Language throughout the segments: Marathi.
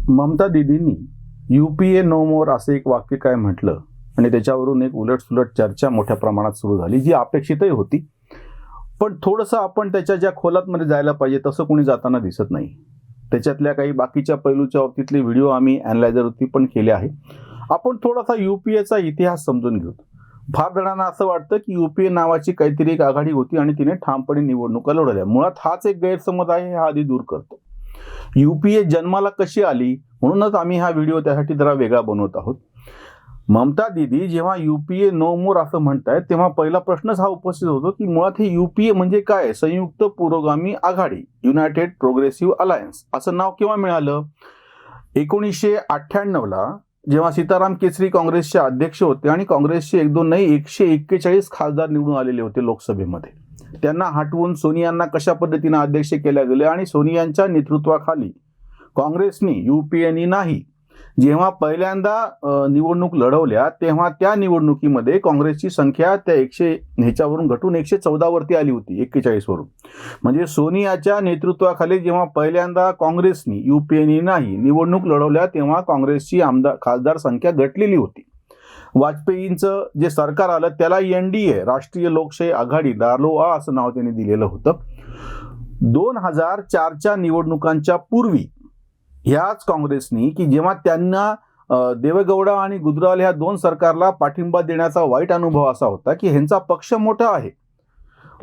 ममता दीदींनी UPA नो मोर असं एक वाक्य काय म्हटलं आणि त्याच्यावरून एक उलटसुलट चर्चा मोठ्या प्रमाणात सुरू झाली, जी अपेक्षितही होती. पण थोडंसं आपण त्याच्या ज्या खोलातमध्ये जायला पाहिजे तसं कोणी जाताना दिसत नाही. त्याच्यातल्या काही बाकीच्या पैलूच्या बाबतीतले व्हिडिओ आम्ही अॅनालायझरवरती पण केले आहे. आपण थोडासा UPAचा इतिहास समजून घेऊ. फार जणांना असं वाटतं की UPA नावाची काहीतरी एक आघाडी होती आणि तिने ठामपणे निवडणुका लढवल्या. मुळात हाच एक गैरसमज आहे, हा आधी दूर करतो. UPA जन्माला कशी आली म्हणूनच आम्ही हा व्हिडिओ त्यासाठी जरा वेगळा बनवत आहोत. ममता दीदी जेव्हा UPA नो मोर असं म्हणतायत तेव्हा पहिला प्रश्नच हा उपस्थित होतो की मुळात हे UPA म्हणजे काय? संयुक्त पुरोगामी आघाडी, युनायटेड प्रोग्रेसिव्ह अलायन्स असं नाव केव्हा मिळालं? 1998ला जेव्हा सीताराम केसरी काँग्रेसचे अध्यक्ष होते आणि काँग्रेसचे 1-2 नाही 141 खासदार निवडून आलेले होते लोकसभेमध्ये. त्यांना हटवून सोनियांना कशा पद्धतीने अध्यक्ष केल्या गेले आणि सोनियांच्या नेतृत्वाखाली काँग्रेसनी UPAनी नाही जेव्हा पहिल्यांदा निवडणूक लढवल्या तेव्हा त्या निवडणुकीमध्ये काँग्रेसची संख्या त्या 100 ह्याच्यावरून घटून 114 वरती आली होती 41 वरून. म्हणजे सोनियाच्या नेतृत्वाखाली जेव्हा पहिल्यांदा काँग्रेसनी UPAनी नाही निवडणूक लढवल्या तेव्हा काँग्रेसची खासदार संख्या घटलेली होती. वाजपेयींचं जे सरकार आलं त्याला NDA राष्ट्रीय लोकशाही आघाडी रालोआ असं नाव त्यांनी दिलेलं होतं. 2004च्या निवडणुकांच्या पूर्वी ह्याच काँग्रेसनी की जेव्हा त्यांना देवेगौडा आणि गुजराल ह्या 2 सरकारला पाठिंबा देण्याचा वाईट अनुभव असा होता की ह्यांचा पक्ष मोठा आहे,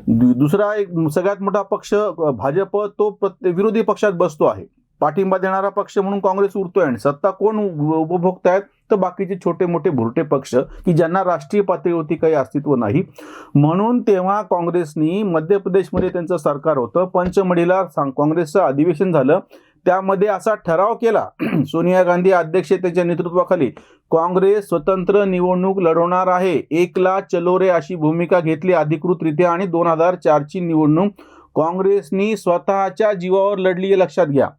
दुसरा एक सगळ्यात मोठा पक्ष भाजप तो विरोधी पक्षात बसतो आहे, पाठिंबा देणारा पक्ष म्हणून काँग्रेस उरतोय आणि सत्ता कोण उपभोगतायत तर बाकीचे छोटे मोठे भुरटे पक्ष की ज्यांना राष्ट्रीय पातळीवरती काही अस्तित्व नाही. म्हणून तेव्हा काँग्रेसनी मध्य प्रदेशमध्ये त्यांचं सरकार होतं, पंचमढीला काँग्रेसचं अधिवेशन झालं, त्यामध्ये असा ठराव केला सोनिया गांधी अध्यक्षतेच्या नेतृत्वाखाली काँग्रेस स्वतंत्र निवडणूक लढवणार आहे, एकला चलो रे अशी भूमिका घेतली अधिकृतरित्या आणि 2004ची निवडणूक काँग्रेसनी स्वतःच्या जीवावर लढली हे लक्षात घ्या.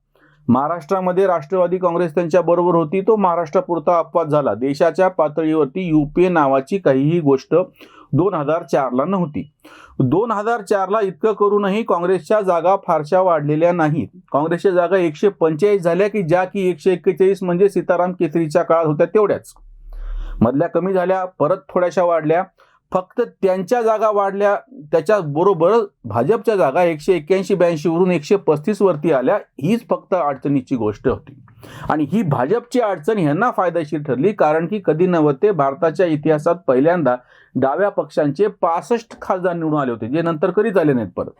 महाराष्ट्रामध्ये राष्ट्रवादी काँग्रेस त्यांच्या बरोबर होती, तो महाराष्ट्रापुरता अपवाद झाला. देशाच्या पातळीवरती UPA नावाची काहीही गोष्ट 2004ला नव्हती. 2004ला इतकं करूनही काँग्रेसच्या जागा फारशा वाढलेल्या नाहीत. काँग्रेसच्या जागा 145 झाल्या की ज्या की 141 म्हणजे सीताराम केसरीच्या काळात होत्या तेवढ्याच, मधल्या कमी झाल्या, परत थोड्याशा वाढल्या. फक्त त्यांच्या जागा वाढल्या, त्याच्या बरोबर भाजपच्या जागा 181-82 वरून 135 वरती आल्या. हीच फक्त अडचणीची गोष्ट होती आणि ही भाजपची अडचण ह्यांना फायदेशीर ठरली, कारण की कधी नव्हते भारताच्या इतिहासात पहिल्यांदा डाव्या पक्षांचे 65 खासदार निवडून आले होते, जे नंतर कधीच आले नाहीत परत.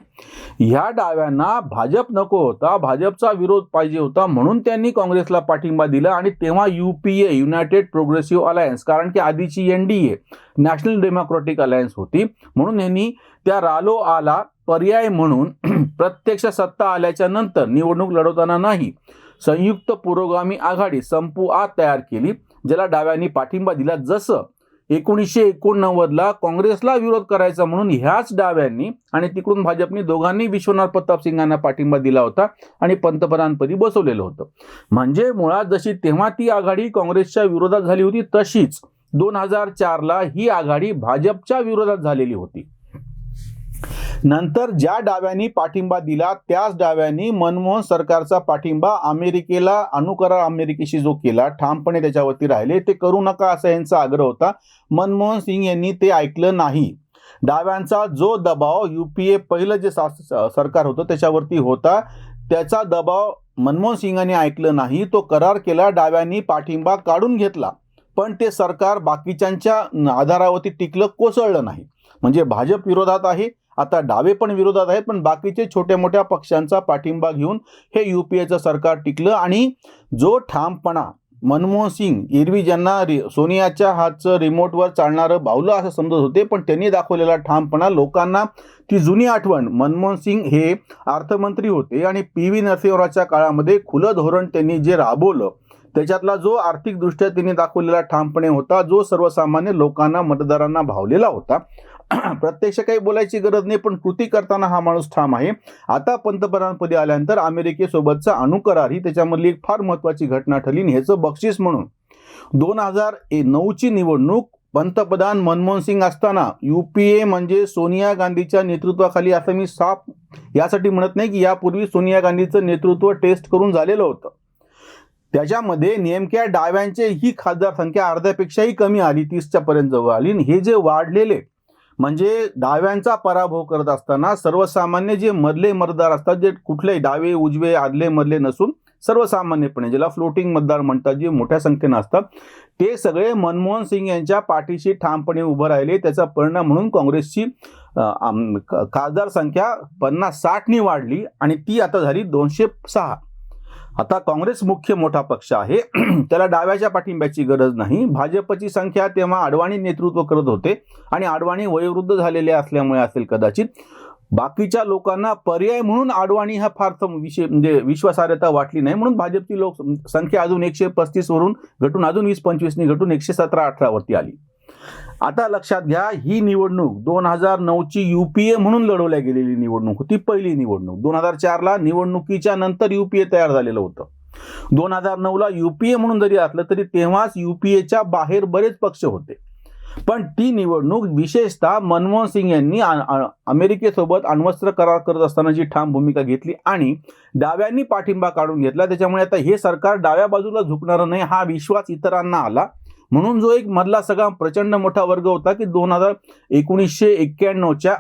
ह्या डाव्यांना भाजप नको होता, भाजपचा विरोध पाहिजे होता, म्हणून त्यांनी काँग्रेसला पाठिंबा दिला आणि तेव्हा UPA युनायटेड प्रोग्रेसिव्ह अलायन्स, कारण की आधीची NDA नॅशनल डेमोक्रेटिक अलायन्स होती, म्हणून यांनी त्या रालोआला पर्याय म्हणून प्रत्यक्ष सत्ता आल्याच्या नंतर निवडणूक लढवताना नाही संयुक्त पुरोगामी आघाडी संपुआ तयार केली, ज्याला डाव्यांनी पाठिंबा दिला. जसं 1989ला काँग्रेसला विरोध करायचा म्हणून ह्याच डाव्यांनी आणि तिकडून भाजपनी दोघांनी विश्वनाथ प्रताप सिंगांना पाठिंबा दिला होता आणि पंतप्रधानपदी बसवलेलं होतं. म्हणजे मुळात जशी तेव्हा ती आघाडी काँग्रेसच्या विरोधात झाली होती तशीच 2004ला ही आघाडी भाजपच्या विरोधात झालेली होती. नंतर ज्या डाव्यांनी पाठिंबा दिला त्याच डाव्यांनी मनमोहन सरकारचा पाठिंबा अमेरिकेला अनुकरार अमेरिकेशी जो केला, ठामपणे त्याच्यावरती राहिले, ते करू नका असा यांचा आग्रह होता. मनमोहन सिंग यांनी ते ऐकलं नाही. डाव्यांचा जो दबाव UPA पहिलं जे सरकार होतं त्याच्यावरती होता, त्याचा दबाव मनमोहन सिंगांनी ऐकलं नाही, तो करार केला, डाव्यांनी पाठिंबा काढून घेतला, पण ते सरकार बाकीच्यांच्या आधारावरती टिकलं, कोसळलं नाही. म्हणजे भाजप विरोधात आहे, आता डावे पण विरोधात आहेत, पण बाकीचे छोट्या मोठ्या पक्षांचा पाठिंबा घेऊन हे UPAचं सरकार टिकलं. आणि जो ठामपणा मनमोहन सिंग, एरवी ज्यांना सोनियाच्या हातचं रिमोटवर चालणारं बाहुलं असं समजत होते, पण त्यांनी दाखवलेला ठामपणा लोकांना ती जुनी आठवण. मनमोहन सिंग हे अर्थमंत्री होते आणि PV नरसिंहरावच्या काळामध्ये खुलं धोरण त्यांनी जे राबवलं त्याच्यातला जो आर्थिकदृष्ट्या त्यांनी दाखवलेला ठामपणे होता, जो सर्वसामान्य लोकांना मतदारांना भावलेला होता. प्रत्यक्ष काही बोलायची गरज नाही, पण कृती करताना हा माणूस ठाम आहे. आता पंतप्रधानपदी आल्यानंतर अमेरिकेसोबतचा अणुकरार ही त्याच्यामधली एक फार महत्त्वाची घटना ठरली. ह्याचं बक्षीस म्हणून 2009ची निवडणूक पंतप्रधान मनमोहन सिंग असताना UPA म्हणजे सोनिया गांधीच्या नेतृत्वाखाली, असं मी साफ यासाठी म्हणत नाही की यापूर्वी सोनिया गांधीचं नेतृत्व टेस्ट करून झालेलं होतं, त्याच्यामध्ये नेमक्या डाव्यांची ही खासदार संख्या अर्ध्यापेक्षाही कमी आली, 30च्या पर्यंत जवळ आली. हे जे वाढलेले म्हणजे डाव्यांचा पराभव करत असताना सर्वसामान्य जे मधले मतदार असतात, जे कुठलेही डावे उजवे आदले मधले नसून सर्वसामान्यपणे ज्याला फ्लोटिंग मतदार म्हणतात, जे मोठ्या संख्येनं असतात, ते सगळे मनमोहन सिंग यांच्या पाठीशी ठामपणे उभं राहिले. त्याचा परिणाम म्हणून काँग्रेसची खासदार संख्या 50-60नी वाढली आणि ती आता झाली 206. आता काँग्रेस मुख्य मोठा पक्ष आहे, त्याला डाव्याच्या पाठिंब्याची गरज नाही. भाजपची संख्या तेव्हा अडवाणी नेतृत्व करत होते आणि अडवाणी वयोवृद्ध झालेले असल्यामुळे असेल कदाचित. बाकीच्या लोकांना पर्याय म्हणून अडवाणी हा फार विषय म्हणजे विश्वासार्हता वाटली नाही, म्हणून भाजपची संख्या अजून 135 वरून घटून अजून 20-25नी घटून 117-18 वरती आली. आता लक्षात घ्या, ही निवडणूक 2009ची युपीए म्हणून लढवल्या गेलेली निवडणूक होती, पहिली निवडणूक. 2004ला निवडणुकीच्या नंतर युपीए तयार झालेलं होतं. 2009ला युपीए म्हणून जरी असलं तरी तेव्हाच युपीएच्या बाहेर बरेच पक्ष होते. पण ती निवडणूक विशेषतः मनमोहन सिंग यांनी अमेरिकेसोबत अण्वस्त्र करार करत असताना जी ठाम भूमिका घेतली आणि डाव्यांनी पाठिंबा काढून घेतला, त्याच्यामुळे आता हे सरकार डाव्या बाजूला झुकणार नाही हा विश्वास इतरांना आला. म्हणून जो एक मधला सगळा प्रचंड मोठा वर्ग होता की 1991च्या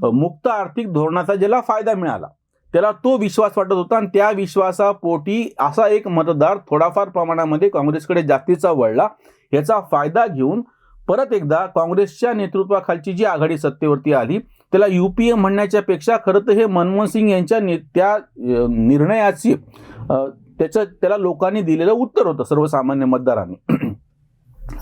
मुक्त आर्थिक धोरणाचा ज्याला फायदा मिळाला, त्याला तो विश्वास वाटत होता आणि त्या विश्वासापोटी असा एक मतदार थोडाफार प्रमाणामध्ये काँग्रेसकडे जास्तीचा वळला. याचा फायदा घेऊन परत एकदा काँग्रेसच्या नेतृत्वाखालची जी आघाडी सत्तेवरती आली, त्याला युपीए म्हणण्याच्या पेक्षा खरं तर हे मनमोहन सिंग यांच्या त्या निर्णयाची त्याला लोकांनी दिलेलं उत्तर होतं सर्वसामान्य मतदारांनी.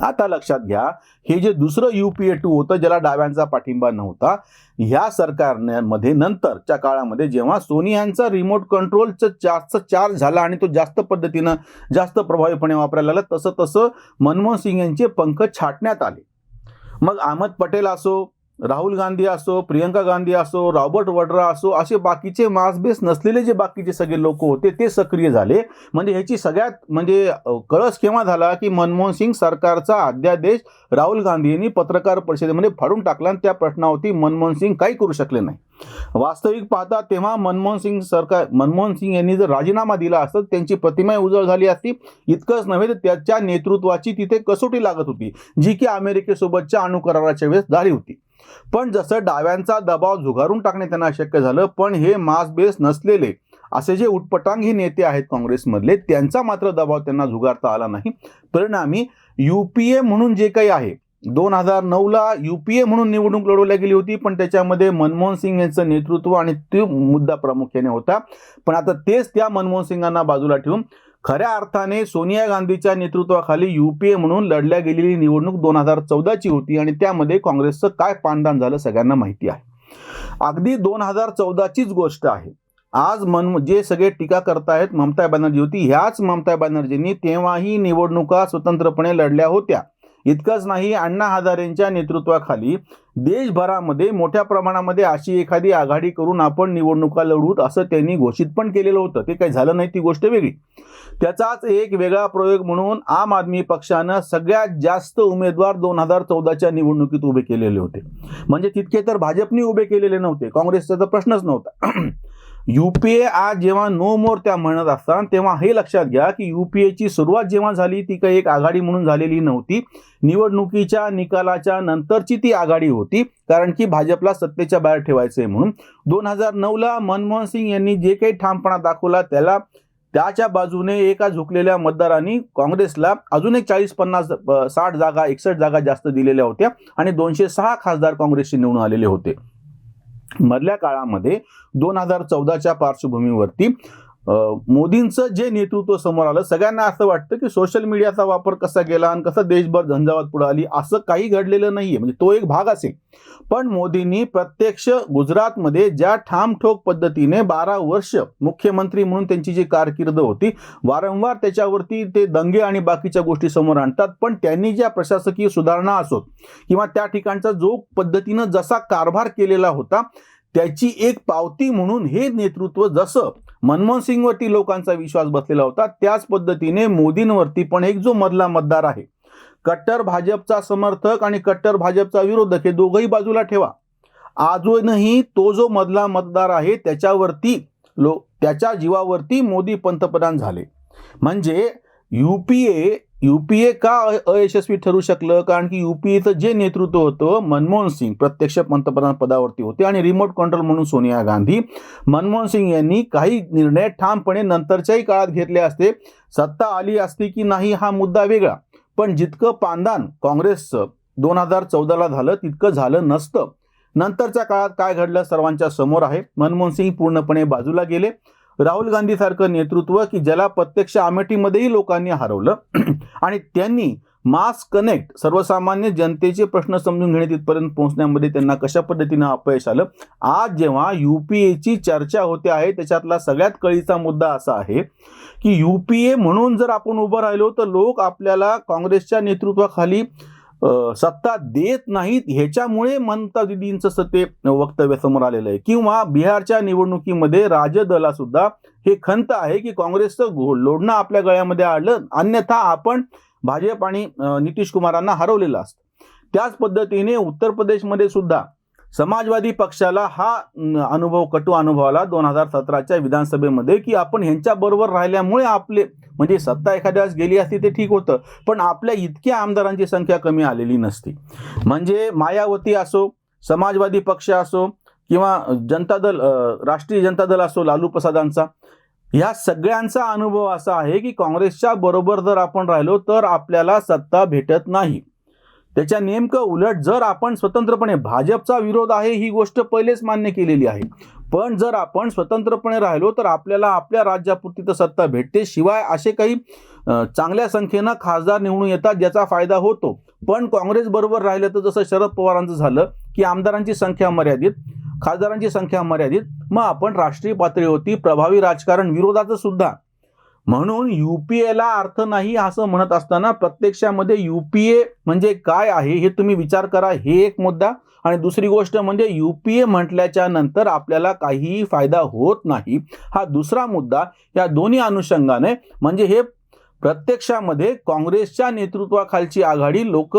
आता लक्षात घ्या, हे जे दुसरं युपीए 2 होतं ज्याला डाव्यांचा पाठिंबा नव्हता, ह्या सरकारमध्ये नंतरच्या काळामध्ये जेव्हा सोनियांचा रिमोट कंट्रोलचा जास्त चार्ज झाला आणि तो जास्त पद्धतीनं जास्त प्रभावीपणे वापरायला लागला, तसं तसं मनमोहन सिंग यांचे पंख छाटण्यात आले. मग अहमद पटेल असो, राहुल गांधी असो, प्रियंका गांधी असो, रॉबर्ट वड्रा असो, असे बाकीचे मासबेस नसलेले जे बाकीचे सगळे लोक होते ते सक्रिय झाले. म्हणजे ह्याची सगळ्यात म्हणजे कळस केव्हा झाला की मनमोहन सिंग सरकारचा अध्यादेश राहुल गांधी यांनी पत्रकार परिषदेमध्ये फाडून टाकला आणि त्या प्रश्नावरती मनमोहन सिंग काही करू शकले नाही. वास्तविक पाहता तेव्हा मनमोहन सिंग यांनी जर राजीनामा दिला असता त्यांची प्रतिमा उजळ झाली असती. इतकंच नव्हे तर त्याच्या नेतृत्वाची तिथे कसोटी लागत होती, जी की अमेरिकेसोबतच्या अणुकराराच्या वेळेस झाली होती. पण जसं डाव्यांचा दबाव झुगारून टाकणे त्यांना शक्य झालं, पण हे मास बेस नसलेले असे जे उटपटांगी नेते आहेत काँग्रेसमधले, त्यांचा मात्र दबाव त्यांना झुगारता आला नाही. परिणामी युपीए म्हणून जे काही आहे, 2009ला युपीए म्हणून निवडणूक लढवल्या गेली होती, पण त्याच्यामध्ये मनमोहन सिंग यांचं नेतृत्व आणि तो मुद्दा प्रामुख्याने होता. पण आता तेच त्या मनमोहन सिंगांना बाजूला ठेवून खऱ्या अर्थाने सोनिया गांधीच्या नेतृत्वाखाली युपीए म्हणून लढल्या गेलेली निवडणूक 2014ची होती आणि त्यामध्ये काँग्रेसचं काय पांडण झालं सगळ्यांना माहिती आहे. अगदी 2014चीच गोष्ट आहे. आज जे सगळे टीका करतायत ममता बॅनर्जी होती, ह्याच ममता बॅनर्जींनी तेव्हाही निवडणुका स्वतंत्रपणे लढल्या होत्या. इतकंच नाही, अण्णा हजारेंच्या नेतृत्वाखाली देशभरामध्ये मोठ्या प्रमाणामध्ये अशी एखादी आघाडी करून आपण निवडणुका लढवूत असं त्यांनी घोषित पण केलेलं होतं. ते काही झालं नाही, ती गोष्ट वेगळी. त्याचाच एक वेगळा प्रयोग म्हणून आम आदमी पक्षानं सगळ्यात जास्त उमेदवार 2014च्या निवडणुकीत उभे केलेले होते. म्हणजे तितके तर भाजपने उभे केलेले नव्हते, काँग्रेसचा तर प्रश्नच नव्हता. युपीए आज जेव्हा नो मोर त्या म्हणत असतात तेव्हा हे लक्षात घ्या की युपीएची सुरुवात जेव्हा झाली ती काही एक आघाडी म्हणून झालेली नव्हती. निवडणुकीच्या निकालाच्या नंतरची ती आघाडी होती, कारण की भाजपला सत्तेच्या बाहेर ठेवायचंय म्हणून. 2009ला मनमोहन सिंग यांनी जे काही ठामपणा दाखवला त्याच्या बाजूने एका झुकलेल्या मतदारांनी काँग्रेसला अजून एक 40-50-60 जागा 61 जागा जास्त दिलेल्या होत्या आणि 206 खासदार काँग्रेसचे निवडून आलेले होते. मधल्या काळामध्ये 2014च्या पार्श्वभूमीवरती मोदींचं जे नेतृत्व समोर आलं, सगळ्यांना असं वाटतं की सोशल मीडियाचा वापर कसा गेला आणि कसं देशभर झंझावात पुढे आली, असं काही घडलेलं नाहीये. म्हणजे तो एक भाग असेल, पण मोदींनी प्रत्यक्ष गुजरातमध्ये ज्या ठामठोक पद्धतीने 12 वर्ष मुख्यमंत्री म्हणून त्यांची जी कारकीर्द होती, वारंवार त्याच्यावरती ते दंगे आणि बाकीच्या गोष्टी समोर आणतात, पण त्यांनी ज्या प्रशासकीय सुधारणा असोत किंवा त्या ठिकाणचा जो पद्धतीनं जसा कारभार केलेला होता त्याची एक पावती म्हणून हे नेतृत्व, जसं मनमोहन सिंगवरती लोकांचा विश्वास बसलेला होता त्याच पद्धतीने मोदींवरती पण एक जो मधला मतदार आहे, कट्टर भाजपचा समर्थक आणि कट्टर भाजपचा विरोधक, हे दोघंही बाजूला ठेवा, अजूनही तो जो मधला मतदार आहे त्याच्या जीवावरती मोदी पंतप्रधान झाले. म्हणजे युपीए का अयशस्वी ठरू शकलं? कारण की युपीएचं जे नेतृत्व होतं, मनमोहन सिंग प्रत्यक्ष पंतप्रधान पदावरती होते आणि रिमोट कंट्रोल म्हणून सोनिया गांधी. मनमोहन सिंग यांनी काही निर्णय ठामपणे नंतरच्याही काळात घेतले असते. सत्ता आली असती की नाही हा मुद्दा वेगळा, पण जितकं पांदान काँग्रेसचं 2014ला झालं तितकं झालं नसतं. नंतरच्या काळात काय घडलं सर्वांच्या समोर आहे. मनमोहन सिंग पूर्णपणे बाजूला गेले. राहुल गांधी सारखं नेतृत्व की ज्याला प्रत्यक्ष अमेठीमध्येही लोकांनी हरवलं आणि त्यांनी मास कनेक्ट सर्वसामान्य जनतेचे प्रश्न समजून घेणे तिथपर्यंत पोहोचण्यामध्ये त्यांना कशा पद्धतीनं अपयश आलं. आज जेव्हा युपीएची चर्चा होते आहे त्याच्यातला सगळ्यात कळीचा मुद्दा असा आहे की युपीए म्हणून जर आपण उभं राहिलो तर लोक आपल्याला काँग्रेसच्या नेतृत्वाखाली सत्ता देत नाहीत, ह्याच्यामुळे ममता दीदींचं ते वक्तव्य समोर आलेलं आहे. किंवा बिहारच्या निवडणुकीमध्ये राजदला सुद्धा हे खंत आहे की काँग्रेसचं लोढणं आपल्या गळ्यामध्ये आलं, अन्यथा आपण भाजप आणि नितीश कुमारांना हरवलेलं असतं. त्याच पद्धतीने उत्तर प्रदेशमध्ये सुद्धा समाजवादी पक्षाला हा कटू अनुभव आला 2017च्या विधानसभेमध्ये की आपण ह्यांच्या बरोबर राहिल्यामुळे आपले म्हणजे सत्ता एखाद्या वेळेस गेली असती ते ठीक होतं, पण आपल्या इतक्या आमदारांची संख्या कमी आलेली नसती. म्हणजे मायावती असो, समाजवादी पक्ष असो किंवा जनता दल राष्ट्रीय जनता दल असो लालू प्रसादांचा, ह्या सगळ्यांचा अनुभव असा आहे की काँग्रेसच्या बरोबर जर आपण राहिलो तर आपल्याला सत्ता भेटत नाही. त्याच्या नेमकं उलट जर आपण स्वतंत्रपणे, भाजपचा विरोध आहे ही गोष्ट पहिलेच मान्य केलेली आहे, पण जर आपण स्वतंत्रपणे राहिलो तर आपल्याला आपल्या राज्यापुरती तर सत्ता भेटते. शिवाय असे काही चांगल्या संख्येनं खासदार निवडून येतात ज्याचा फायदा होतो. पण काँग्रेस बरोबर राहिलं तर जसं शरद पवारांचं झालं की आमदारांची संख्या मर्यादित, खासदारांची संख्या मर्यादित, मग आपण राष्ट्रीय पातळीवरती प्रभावी राजकारण विरोधाचं सुद्धा. म्हणून युपीएला अर्थ नाही असं म्हणत असताना प्रत्यक्षामध्ये युपीए म्हणजे काय आहे हे तुम्ही विचार करा, हे एक मुद्दा. आणि दुसरी गोष्ट म्हणजे युपीए म्हटल्याच्या नंतर आपल्याला काहीही फायदा होत नाही, हा दुसरा मुद्दा. या दोन्ही अनुषंगाने म्हणजे हे प्रत्यक्षामध्ये काँग्रेसच्या नेतृत्वाखालची आघाडी लोक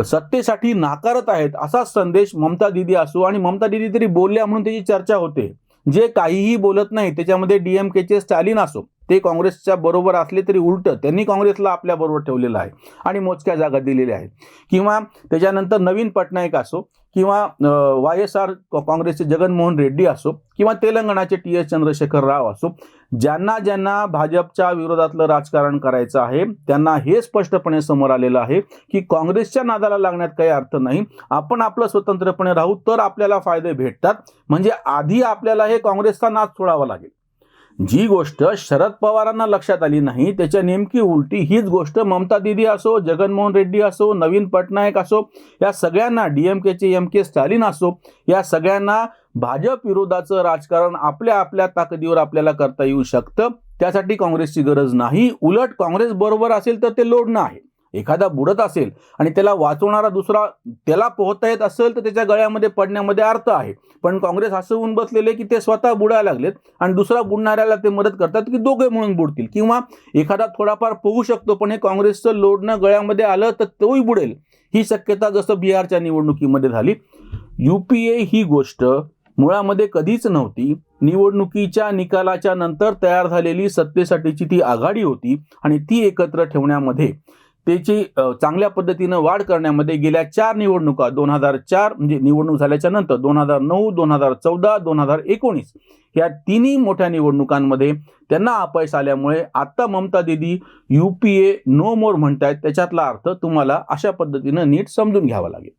सत्तेसाठी नाकारत आहेत असा संदेश ममता दीदी असो, आणि ममता दीदी तरी बोलल्या म्हणून त्याची चर्चा होते. जे काहीही बोलत नाही त्याच्यामध्ये डीएमकेचे स्टॅलिन असो, ते काँग्रेसच्या बरोबर असले तरी उलट त्यांनी काँग्रेसला आपल्या बरोबर ठेवलेलं आहे आणि मोजक्या जागा दिलेल्या आहेत. किंवा त्याच्यानंतर नवीन पटनायक असो किंवा YSR काँग्रेसचे जगनमोहन रेड्डी असो किंवा तेलंगणाचे TS चंद्रशेखर राव असो, ज्यांना ज्यांना भाजपच्या विरोधातलं राजकारण करायचं आहे त्यांना हे स्पष्टपणे समोर आलेलं आहे की काँग्रेसच्या नादाला लागण्यात काही अर्थ नाही. आपण आपलं स्वतंत्रपणे राहू तर आपल्याला फायदे भेटतात. म्हणजे आधी आपल्याला हे काँग्रेसचा नाद सोडावा लागेल. जी गोष्ट शरद पवारांना लक्षात आली नाही त्याच्या नेमकी उलटी हीच गोष्ट ममता दीदी असो, जगनमोहन रेड्डी असो, नवीन पटनायक असो, या सगळ्यांना, डीएमकेचे MK स्टॅलिन असो, या सगळ्यांना भाजप विरोधाचं राजकारण आपल्या आपल्या ताकदीवर आपल्याला करता येऊ शकतं. त्यासाठी काँग्रेसची गरज नाही. उलट काँग्रेस बरोबर असेल तर ते लोढणं आहे. एखादा बुडत असेल आणि त्याला वाचवणारा दुसरा त्याला पोहता येत असेल तर त्याच्या गळ्यामध्ये पडण्यामध्ये अर्थ आहे. पण काँग्रेस असं होऊन बसलेले की ते स्वतः बुडायला लागलेत आणि दुसरा बुडणाऱ्याला ते मदत करतात की दोघे म्हणून बुडतील, किंवा एखादा थोडाफार पोहू शकतो पण हे काँग्रेसचं लोढणं गळ्यामध्ये आलं तर तोही बुडेल, ही शक्यता जसं बिहारच्या निवडणुकीमध्ये झाली. युपीए ही गोष्ट मुळामध्ये कधीच नव्हती. निवडणुकीच्या निकालाच्या नंतर तयार झालेली सत्तेसाठीची ती आघाडी होती आणि ती एकत्र ठेवण्यामध्ये, त्याची चांगल्या पद्धतीनं वाढ करण्यामध्ये गेल्या 4 निवडणुका 2004 म्हणजे निवडणूक झाल्याच्या नंतर 2009, 2014, 2019 या तिन्ही मोठ्या निवडणुकांमध्ये त्यांना अपयश आल्यामुळे आता ममता दीदी युपीए नो मोर म्हणतायत. त्याच्यातला अर्थ तुम्हाला अशा पद्धतीनं नीट समजून घ्यावा लागेल.